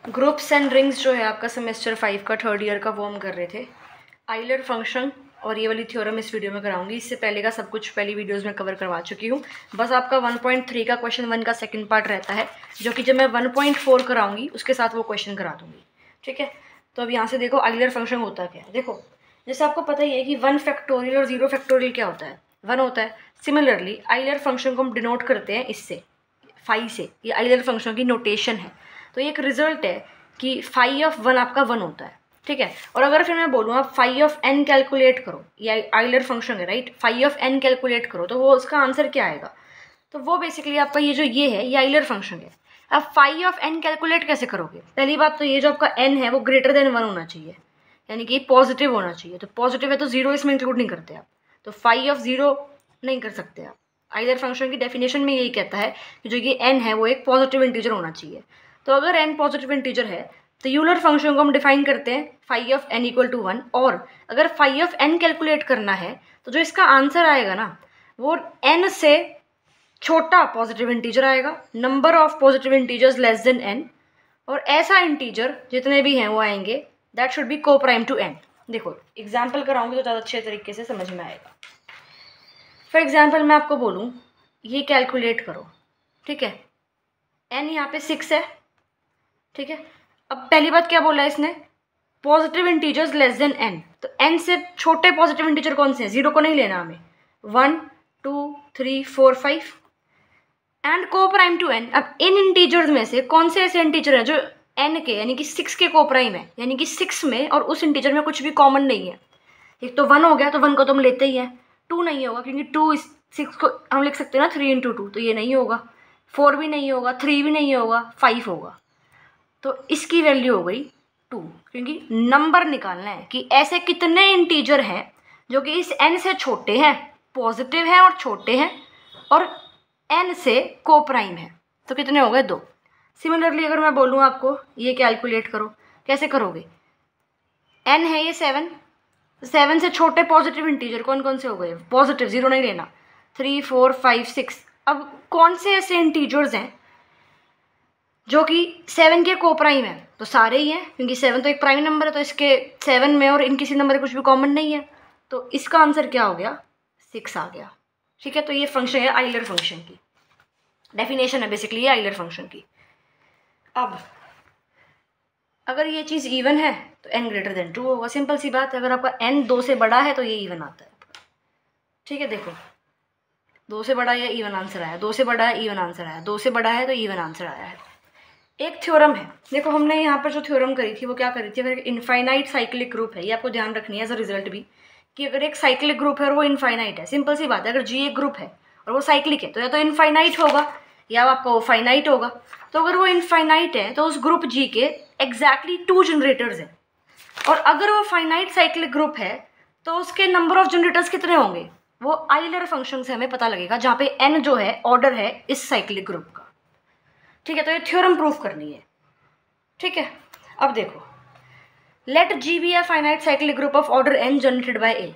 Groups and rings जो है आपका सेमेस्टर 5 का थर्ड ईयर का, वो हम कर रहे थे। आइलर फंक्शन और ये वाली थ्योरम इस वीडियो में कराऊंगी। इससे पहले का सब कुछ पहली वीडियोस में कवर करवा चुकी हूँ। बस आपका 1.3 का क्वेश्चन 1 का सेकंड पार्ट रहता है, जो कि जब मैं 1.4 कराऊंगी उसके साथ वो क्वेश्चन करा दूंगी। ठीक है, तो अब यहाँ से देखो आइलर फंक्शन होता क्या है। देखो, जैसे आपको पता ही है कि 1 फैक्टोरियल और 0 फैक्टोरियल क्या होता है, 1 होता है। सिमिलरली आइलर फंक्शन को हम डिनोट करते हैं इससे, फाई से। ये आइलर फंक्शन की नोटेशन है। तो ये एक रिजल्ट है कि फाई ऑफ 1 आपका 1 होता है। ठीक है, और अगर फिर मैं बोलूँ आप फाई ऑफ n कैलकुलेट करो, ये आइलर फंक्शन है right, phi of n calculate करो, तो वो उसका आंसर क्या आएगा? तो वो बेसिकली आपका ये जो ये है, ये आइलर फंक्शन है। अब फाई ऑफ n कैलकुलेट कैसे करोगे? पहली बात तो ये जो आपका n है वो ग्रेटर देन 1 होना चाहिए, यानी कि पॉजिटिव होना चाहिए। तो पॉजिटिव है तो 0 इसमें इंक्लूड नहीं करते आप, तो फाई ऑफ 0 नहीं कर सकते आप। आइलर फंक्शन की डेफिनेशन में यही कहता है कि जो ये n है वो एक पॉजिटिव इंटीजर होना चाहिए। तो अगर n पॉजिटिव इंटीजर है तो यूलर फंक्शन को हम डिफाइन करते हैं phi of n equal to 1। और अगर फाई ऑफ n कैलकुलेट करना है तो जो इसका आंसर आएगा ना, वो n से छोटा पॉजिटिव इंटीजर आएगा, number of positive integers less than n, और ऐसा इंटीजर जितने भी हैं वो आएंगे दैट शुड बी को प्राइम टू n। देखो एग्जाम्पल कराऊंगी तो ज़्यादा अच्छे तरीके से समझ में आएगा। फॉर एग्जाम्पल मैं आपको बोलूँ ये कैलकुलेट करो, ठीक है, n यहाँ पे 6 है। ठीक है, अब पहली बात क्या बोला है इसने, positive integers less than n। तो n से छोटे पॉजिटिव इंटीजर कौन से हैं? 0 को नहीं लेना हमें, 1 2 3 4 5 एंड को प्राइम टू n। अब इन इंटीजर्स में से कौन से ऐसे इंटीजर हैं जो n के यानी कि 6 के को प्राइम है, यानी कि 6 में और उस इंटीजर में कुछ भी कॉमन नहीं है। एक तो 1 हो गया, तो 1 को तो हम लेते ही हैं। 2 नहीं होगा क्योंकि 2 6 को हम लिख सकते हैं ना 3 × 2, तो ये नहीं होगा। 4 भी नहीं होगा, 3 भी नहीं होगा, 5 होगा। तो इसकी वैल्यू हो गई 2, क्योंकि नंबर निकालना है कि ऐसे कितने इंटीजर हैं जो कि इस n से छोटे हैं, पॉजिटिव हैं और छोटे हैं, और n से को प्राइम है। तो कितने हो गए? 2। सिमिलरली अगर मैं बोलूँ आपको ये कैलकुलेट करो, कैसे करोगे? n है ये 7, 7 से छोटे पॉजिटिव इंटीजर कौन कौन से हो गए? पॉजिटिव, 0 नहीं लेना, 3 4 5 6। अब कौन से ऐसे इंटीजर्स हैं जो कि 7 के को प्राइम है? तो सारे ही हैं, क्योंकि 7 तो एक प्राइम नंबर है, तो इसके 7 में और इन किसी नंबर में कुछ भी कॉमन नहीं है। तो इसका आंसर क्या हो गया? 6 आ गया। ठीक है, तो ये फंक्शन है आइलर फंक्शन की, डेफिनेशन है बेसिकली ये आइलर फंक्शन की। अब अगर ये चीज़ इवन है तो n ग्रेटर देन 2 होगा, सिंपल सी बात है। अगर आपका n 2 से बड़ा है तो ये इवन आता है। ठीक है, देखो 2 से बड़ा है इवन आंसर आया, 2 से बड़ा है इवन आंसर आया, 2 से बड़ा है तो इवन आंसर आया है। एक थ्योरम है, देखो हमने यहाँ पर जो थ्योरम करी थी वो क्या करी थी, अगर इनफाइनाइट साइक्लिक ग्रुप है, ये आपको ध्यान रखनी है एज अ रिजल्ट भी, कि अगर एक साइक्लिक ग्रुप है और वो इनफाइनाइट है, सिंपल सी बात है, अगर जी एक ग्रुप है और वो साइक्लिक है तो या तो इनफाइनाइट होगा या आपका वो फाइनाइट होगा। तो अगर वो इनफाइनाइट है तो उस ग्रुप जी के एग्जैक्टली 2 जनरेटर्स हैं, और अगर वो फाइनाइट साइक्लिक ग्रुप है तो उसके नंबर ऑफ जनरेटर्स कितने होंगे? वो आइलर फंक्शन से हमें पता लगेगा, जहाँ पे n जो है ऑर्डर है इस साइक्लिक ग्रुप का। ठीक है, तो ये थ्योरम प्रूफ करनी है। ठीक है, अब देखो, let G be a finite cyclic group of order n generated by A।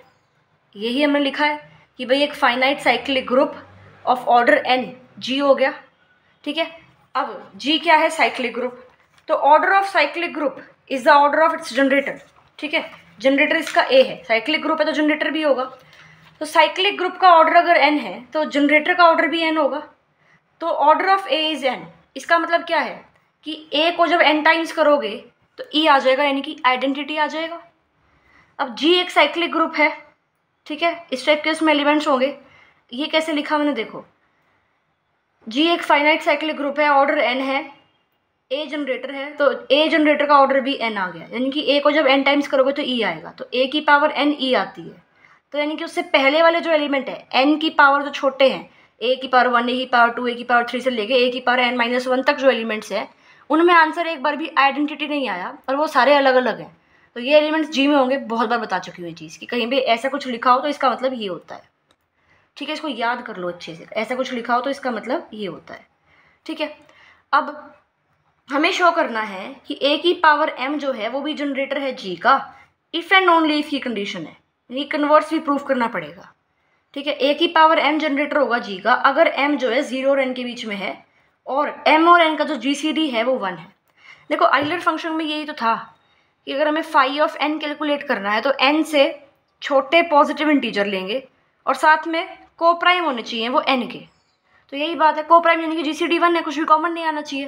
यही हमने लिखा है कि भाई एक finite cyclic group of order n G हो गया। ठीक है, अब G क्या है? Cyclic group. तो order of cyclic group is the order of its generator. ठीक है, जनरेटर इसका A है, साइक्लिक ग्रुप है तो जनरेटर भी होगा। तो साइक्लिक ग्रुप का ऑर्डर अगर n है तो जनरेटर का ऑर्डर भी n होगा। तो order of A is n, इसका मतलब क्या है कि A को जब n टाइम्स करोगे तो E आ जाएगा, यानी कि आइडेंटिटी आ जाएगा। अब G एक साइक्लिक ग्रुप है, ठीक है, इस टाइप के उसमें एलिमेंट्स होंगे। ये कैसे लिखा मैंने, देखो G एक फाइनाइट साइक्लिक ग्रुप है, ऑर्डर n है, A जनरेटर है, तो A जनरेटर का ऑर्डर भी n आ गया, यानी कि A को जब n टाइम्स करोगे तो E आएगा। तो A की पावर n E आती है। तो यानी कि उससे पहले वाले जो एलिमेंट है n की पावर जो छोटे हैं, a की पावर 1, a की पावर 2, a की पावर 3 से लेके a की पावर n-1 तक जो एलिमेंट्स हैं, उनमें आंसर एक बार भी आइडेंटिटी नहीं आया और वो सारे अलग अलग हैं। तो ये एलिमेंट्स जी में होंगे, बहुत बार बता चुकी हुई चीज़ कि कहीं भी ऐसा कुछ लिखा हो तो इसका मतलब ये होता है। ठीक है, इसको याद कर लो अच्छे से, ऐसा कुछ लिखा हो तो इसका मतलब ये होता है। ठीक है, अब हमें शो करना है कि a की पावर m जो है वो भी जनरेटर है g का, इफ़ एंड ओनली इफ की कंडीशन है, ये कन्वर्स भी प्रूफ करना पड़ेगा। ठीक है, a की पावर m जनरेटर होगा g का अगर m जो है 0 और n के बीच में है, और m और n का जो GCD है वो 1 है। देखो आइलर फंक्शन में यही तो था कि अगर हमें फाई ऑफ n कैलकुलेट करना है तो n से छोटे पॉजिटिव इंटीजर लेंगे और साथ में को प्राइम होने चाहिए वो n के। तो यही बात है, को प्राइम यानी कि GCD 1 है, कुछ भी कॉमन नहीं आना चाहिए।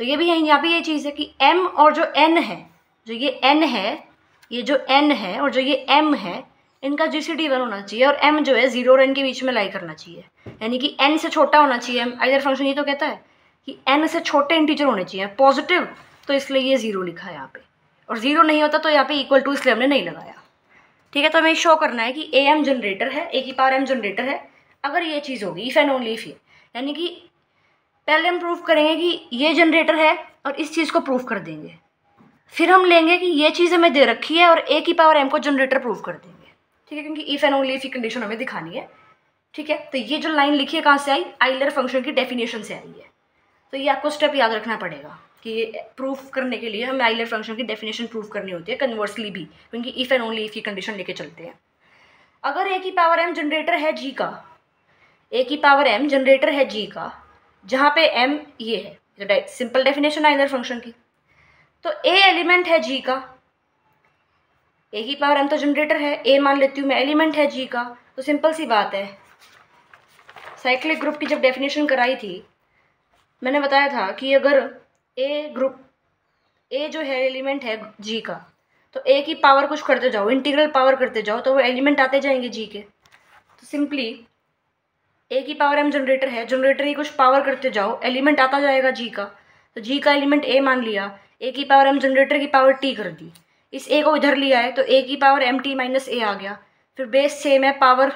तो ये भी है, यहाँ पे ये चीज़ है कि m और जो n है, जो ये n है, ये जो n है और जो ये m है, इनका GCD 1 होना चाहिए और m जो है 0 और n के बीच में लाई करना चाहिए, यानी कि n से छोटा होना चाहिए। आइलर फंक्शन ये तो कहता है कि n से छोटे इंटीजर होने चाहिए पॉजिटिव, तो इसलिए ये 0 लिखा है यहाँ पे, और 0 नहीं होता तो यहाँ पे इक्वल टू इसलिए हमने नहीं लगाया। ठीक है, तो हमें शो करना है कि am जनरेटर है, a की पावर m जनरेटर है। अगर ये चीज़ होगी इफ़ एंड ओनली इफ ये, यानी कि पहले हम प्रूफ करेंगे कि ये जनरेटर है और इस चीज़ को प्रूफ कर देंगे, फिर हम लेंगे कि ये चीज़ हमें दे रखी है और a की पावर m को जनरेटर प्रूफ कर देंगे। ठीक है, क्योंकि इफ़ एंड ओनली इफ की कंडीशन हमें दिखानी है। ठीक है, तो ये जो लाइन लिखी है कहाँ से आई, आइलर फंक्शन की डेफिनेशन से आई है। तो ये आपको स्टेप याद रखना पड़ेगा कि ये प्रूफ करने के लिए हमें आइलर फंक्शन की डेफिनेशन प्रूफ करनी होती है, कन्वर्सली भी, क्योंकि इफ़ एंड ओनली इफ की कंडीशन लेके चलते हैं। अगर a की पावर m जनरेटर है g का, a की पावर m जनरेटर है g का, जहाँ पे m ये है, सिंपल डेफिनेशन आइलर फंक्शन की, तो a एलिमेंट है g का, a की पावर m तो जनरेटर है, a मान लेती हूँ मैं एलिमेंट है g का। तो सिंपल सी बात है, साइक्लिक ग्रुप की जब डेफिनेशन कराई थी मैंने बताया था कि अगर a जो है एलिमेंट है g का, तो a की पावर कुछ करते जाओ, इंटीग्रल पावर करते जाओ, तो वो एलिमेंट आते जाएंगे g के। तो सिंपली a की पावर m जनरेटर है, जनरेटर की कुछ पावर करते जाओ, एलिमेंट आता जाएगा g का। तो g का एलिमेंट a मान लिया, a की पावर m जनरेटर की पावर t कर दी, इस a को इधर लिया है तो a की पावर mt माइनस a आ गया। फिर बेस सेम है, पावर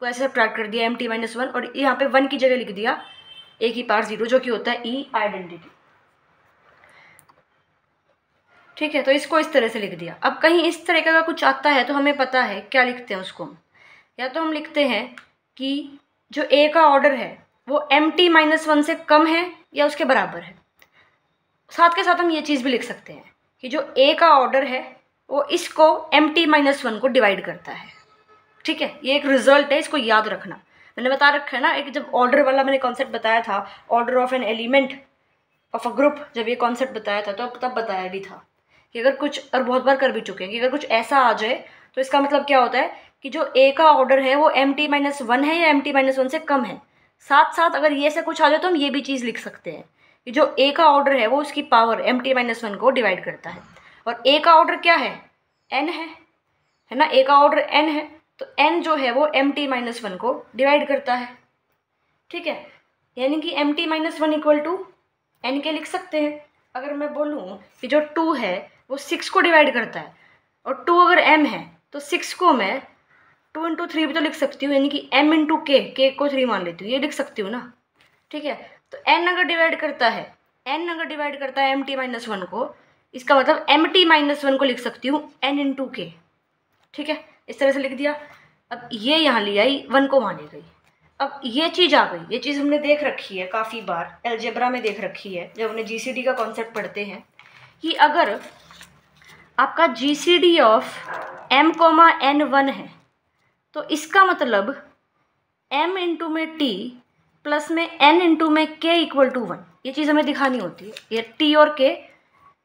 को ऐसे सब्ट्रैक्ट कर दिया mt माइनस 1 और यहाँ पे 1 की जगह लिख दिया a की पावर 0, जो कि होता है e आइडेंटिटी। ठीक है, तो इसको इस तरह से लिख दिया। अब कहीं इस तरह का कुछ आता है तो हमें पता है क्या लिखते हैं उसको हम, या तो हम लिखते हैं कि जो a का ऑर्डर है वो mt माइनस 1 से कम है या उसके बराबर है। साथ के साथ हम ये चीज़ भी लिख सकते हैं कि जो a का ऑर्डर है वो इसको mt माइनस 1 को डिवाइड करता है। ठीक है, ये एक रिजल्ट है, इसको याद रखना। मैंने बता रखा है ना, एक जब ऑर्डर वाला मैंने कॉन्सेप्ट बताया था, order of an element of a group, जब ये कॉन्सेप्ट बताया था तो तब बताया भी था कि अगर कुछ, और बहुत बार कर भी चुके हैं, कि अगर कुछ ऐसा आ जाए तो इसका मतलब क्या होता है कि जो a का ऑर्डर है वो mt माइनस 1 है या mt माइनस 1 से कम है। साथ साथ अगर ये से कुछ आ जाए तो हम ये भी चीज़ लिख सकते हैं कि जो a का ऑर्डर है वो उसकी पावर mt माइनस 1 को डिवाइड करता है। और a का ऑर्डर क्या है, n है ना, a का ऑर्डर n है, तो n जो है वो mt माइनस 1 को डिवाइड करता है। ठीक है, यानी कि mt minus 1 equal to n के लिख सकते हैं। अगर मैं बोलूँ कि जो 2 है वो 6 को डिवाइड करता है, और 2 अगर m है तो 6 को मैं 2 इंटू 3 भी तो लिख सकती हूँ, यानी कि m इंटू k को 3 मान लेती हूँ, ये लिख सकती हूँ ना। ठीक है, तो n अगर डिवाइड करता है mt माइनस 1 को, इसका मतलब mt माइनस 1 को लिख सकती हूँ n इंटू k। ठीक है, इस तरह से लिख दिया। अब ये यहाँ ले आई, 1 को वहाँ ले गई। अब ये चीज़ आ गई, ये चीज़ हमने देख रखी है काफ़ी बार, अलजेब्रा में देख रखी है जब हमने GCD का कॉन्सेप्ट पढ़ते हैं, कि अगर आपका GCD ऑफ m n 1 है तो इसका मतलब m इंटू में t प्लस में n इंटू में k इक्वल टू 1, ये चीज़ हमें दिखानी होती है। ये t और k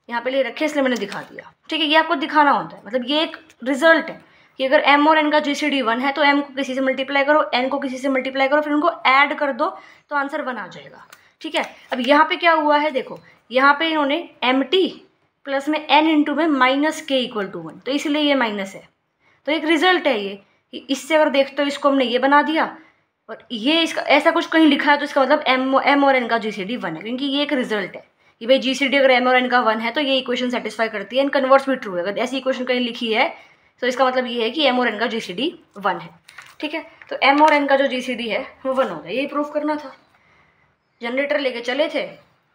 यहाँ पे ले रखे इसलिए मैंने दिखा दिया। ठीक है, ये आपको दिखाना होता है, मतलब ये एक रिजल्ट है कि अगर m और n का GCD 1 है तो m को किसी से मल्टीप्लाई करो, n को किसी से मल्टीप्लाई करो, फिर उनको ऐड कर दो तो आंसर 1 आ जाएगा। ठीक है, अब यहाँ पे क्या हुआ है, देखो यहाँ पे इन्होंने mt प्लस में n इंटू में माइनस k इक्वल टू 1, तो इसलिए ये माइनस है। तो एक रिजल्ट है ये, इससे अगर देखते हो इसको हमने ये बना दिया और ये इसका ऐसा कुछ कहीं लिखा है तो इसका मतलब m और n का GCD 1 है, क्योंकि ये एक रिजल्ट है कि भाई GCD अगर m और n का 1 है तो ये इक्वेशन सेटिस्फाई करती है। एंड कन्वर्स भी ट्रू है, अगर ऐसी इक्वेशन कहीं लिखी है तो इसका मतलब ये है कि m और n का GCD 1 है। ठीक है, तो m और n का जो GCD है वो 1 हो गया, ये प्रूफ करना था। जनरेटर लेके चले थे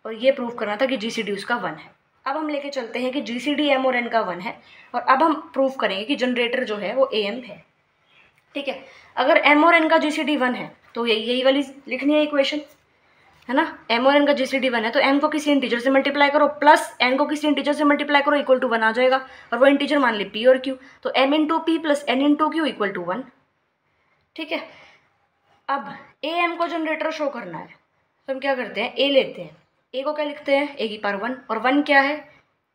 और ये प्रूफ करना था कि GCD उसका 1 है। अब हम लेके चलते हैं कि GCD m और n का 1 है, और अब हम प्रूफ करेंगे कि जनरेटर जो है वो am है। ठीक है, अगर m और n का GCD 1 है तो यही वाली लिखनी है इक्वेशन, है ना। m और n का GCD 1 है तो m को किसी इंटीजर से मल्टीप्लाई करो प्लस n को किसी इंटीजर से मल्टीप्लाई करो इक्वल टू 1 आ जाएगा, और वो इंटीजर मान ले p और q, तो m into P plus n into Q equal to 1। ठीक है, अब am को जनरेटर शो करना है तो हम क्या करते हैं, a लेते हैं, ए को क्या लिखते हैं, ए की पावर 1, और 1 क्या है,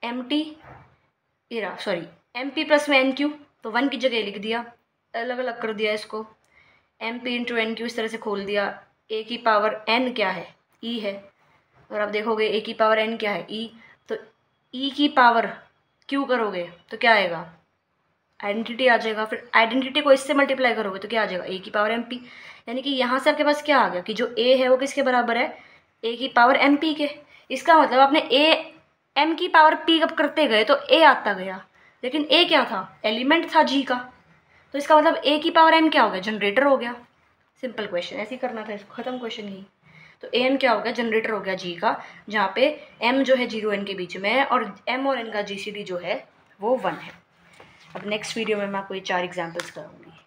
M T M P plus में एन क्यू, तो 1 की जगह लिख दिया, अलग अलग कर दिया इसको, M P into N Q इस तरह से खोल दिया। ए की पावर एन क्या है, ई है, और आप देखोगे ए की पावर एन क्या है, ई, तो ई की पावर क्यू करोगे तो क्या आएगा, आइडेंटिटी आ जाएगा। फिर आइडेंटिटी को इससे मल्टीप्लाई करोगे तो क्या आ जाएगा, ए की पावर एम पी। यानी कि यहाँ से आपके पास क्या आ गया कि जो ए है वो किसके बराबर है, ए की पावर एम पी के। इसका मतलब आपने ए एम की पावर पी कब करते गए तो ए आता गया, लेकिन ए क्या था, एलिमेंट था जी का, तो इसका मतलब ए की पावर एम क्या हो गया, जनरेटर हो गया। सिंपल क्वेश्चन, ऐसे ही करना था इसको, खत्म क्वेश्चन ही। तो ए एम क्या हो गया, जनरेटर हो गया जी का, जहाँ पे एम जो है 0 एन के बीच में है, और एम और एन का जीसीडी जो है वो 1 है। अब नेक्स्ट वीडियो में मैं आपको ये 4 एग्जाम्पल्स कराऊंगी।